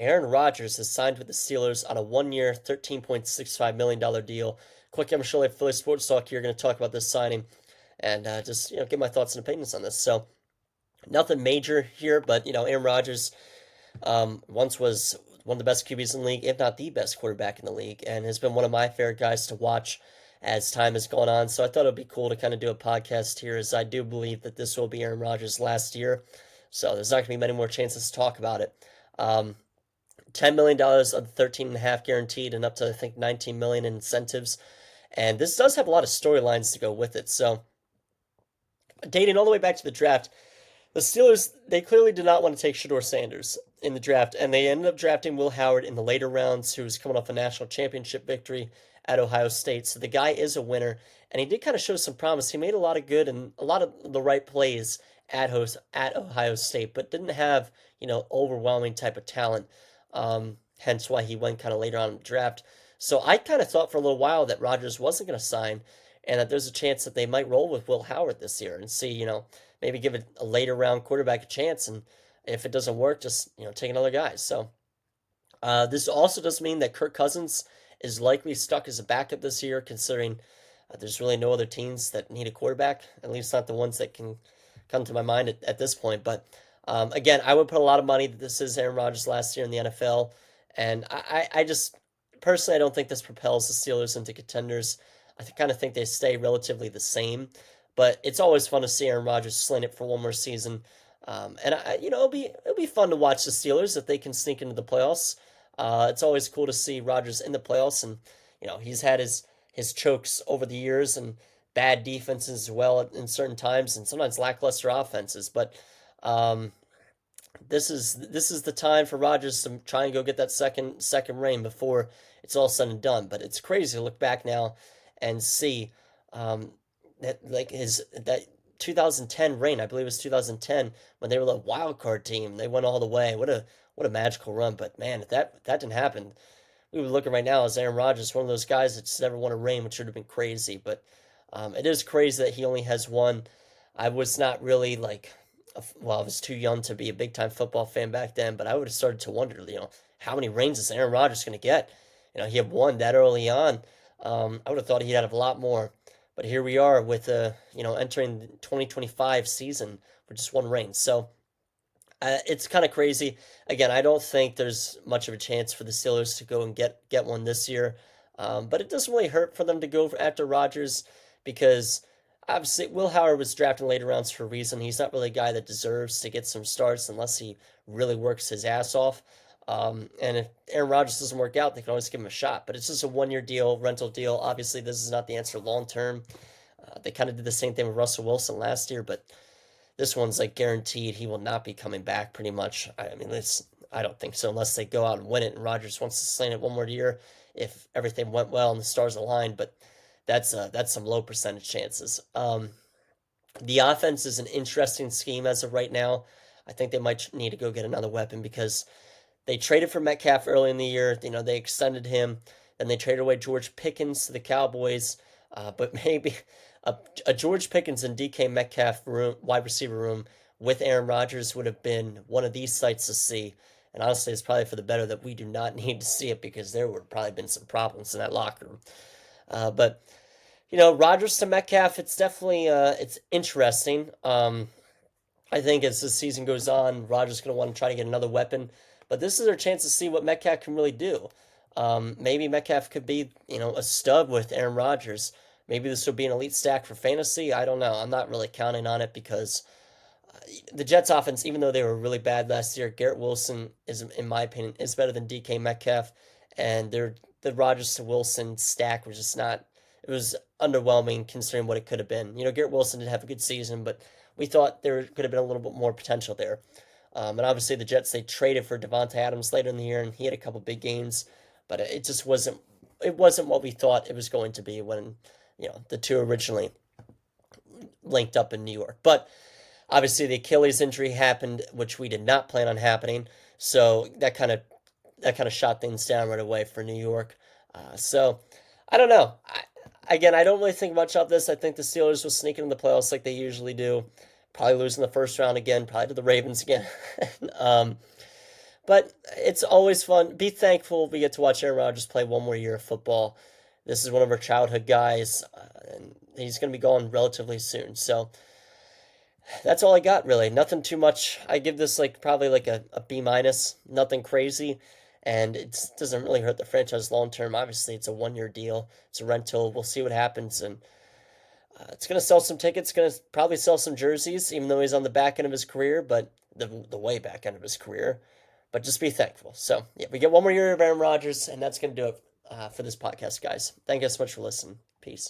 Aaron Rodgers has signed with the Steelers on a 1-year, $13.65 million deal. Coy Camiscioli of Philly Sports Talk here, going to talk about this signing and just give my thoughts and opinions on this. So nothing major here, but Aaron Rodgers once was one of the best QBs in the league, if not the best quarterback in the league, and has been one of my favorite guys to watch as time has gone on. So I thought it would be cool to kind of do a podcast here, as I do believe that this will be Aaron Rodgers' last year. So there's not going to be many more chances to talk about it. $10 million dollars of the 13.5 guaranteed, and up to I think 19 million in incentives. And this does have a lot of storylines to go with it. So dating all the way back to the draft, the Steelers, they clearly did not want to take Shedeur Sanders in the draft, and they ended up drafting Will Howard in the later rounds, who was coming off a national championship victory at Ohio State. So the guy is a winner, and he did kind of show some promise. He made a lot of good and a lot of the right plays at Ohio State, but didn't have, overwhelming type of talent. Hence why he went kind of later on in the draft. So I kind of thought for a little while that Rodgers wasn't going to sign, and that there's a chance that they might roll with Will Howard this year and see, maybe give a later round quarterback a chance, and if it doesn't work, just take another guy. So this also does mean that Kirk Cousins is likely stuck as a backup this year, considering there's really no other teams that need a quarterback, at least not the ones that can come to my mind at this point. But again, I would put a lot of money that this is Aaron Rodgers' last year in the NFL, and I just personally I don't think this propels the Steelers into contenders. I kind of think they stay relatively the same, but it's always fun to see Aaron Rodgers sling it for one more season. And it'll be fun to watch the Steelers if they can sneak into the playoffs. It's always cool to see Rodgers in the playoffs, and he's had his chokes over the years and bad defenses as well in certain times, and sometimes lackluster offenses. But this is the time for Rodgers to try and go get that second ring before it's all said and done. But it's crazy to look back now and see that like his that 2010 reign, I believe it was 2010 when they were the wild card team. They went all the way. What a magical run! But man, if that didn't happen, we would look at right now as Aaron Rodgers, one of those guys that just never won a ring, which would have been crazy. But it is crazy that he only has one. I was not really like, well, I was too young to be a big time football fan back then, but I would have started to wonder, how many rings is Aaron Rodgers going to get? He had one that early on. I would have thought he'd have a lot more. But here we are with, entering the 2025 season for just one ring. So it's kind of crazy. Again, I don't think there's much of a chance for the Steelers to go and get one this year. But it doesn't really hurt for them to go after Rodgers, because obviously Will Howard was drafted in later rounds for a reason. He's not really a guy that deserves to get some starts unless he really works his ass off. And if Aaron Rodgers doesn't work out, they can always give him a shot. But it's just a 1-year deal, rental deal. Obviously, this is not the answer long term. They kind of did the same thing with Russell Wilson last year, but this one's like guaranteed he will not be coming back pretty much. I mean, I don't think so, unless they go out and win it and Rodgers wants to sling it one more year if everything went well and the stars aligned. But that's some low percentage chances. The offense is an interesting scheme as of right now. I think they might need to go get another weapon, because they traded for Metcalf early in the year. They extended him. Then they traded away George Pickens to the Cowboys. But maybe a George Pickens and DK Metcalf wide receiver room with Aaron Rodgers would have been one of these sights to see. And honestly, it's probably for the better that we do not need to see it, because there would have probably been some problems in that locker room. But Rodgers to Metcalf, it's definitely it's interesting. I think as the season goes on, Rodgers is going to want to try to get another weapon. But this is their chance to see what Metcalf can really do. Maybe Metcalf could be, a stud with Aaron Rodgers. Maybe this will be an elite stack for fantasy. I don't know. I'm not really counting on it, because the Jets offense, even though they were really bad last year, Garrett Wilson is, in my opinion, is better than DK Metcalf. And the Rodgers to Wilson stack was just not, it was underwhelming considering what it could have been. Garrett Wilson did have a good season, but we thought there could have been a little bit more potential there. And obviously the Jets, they traded for Devontae Adams later in the year, and he had a couple big games, but it just wasn't what we thought it was going to be when the two originally linked up in New York. But obviously the Achilles injury happened, which we did not plan on happening, so that kind of shot things down right away for New York. So I don't know. Again, I don't really think much of this. I think the Steelers will sneak into the playoffs like they usually do. Probably lose in the first round again, probably to the Ravens again. But But it's always fun. Be thankful we get to watch Aaron Rodgers play one more year of football. This is one of our childhood guys, and he's going to be gone relatively soon. So that's all I got, really. Nothing too much. I give this like probably like a B minus. Nothing crazy, and it doesn't really hurt the franchise long term. Obviously, it's a 1 year deal. It's a rental. We'll see what happens, and it's going to sell some tickets. Going to probably sell some jerseys, even though he's on the back end of his career, but the way back end of his career. But just be thankful. So yeah, we get one more year of Aaron Rodgers, and that's going to do it for this podcast, guys. Thank you so much for listening. Peace.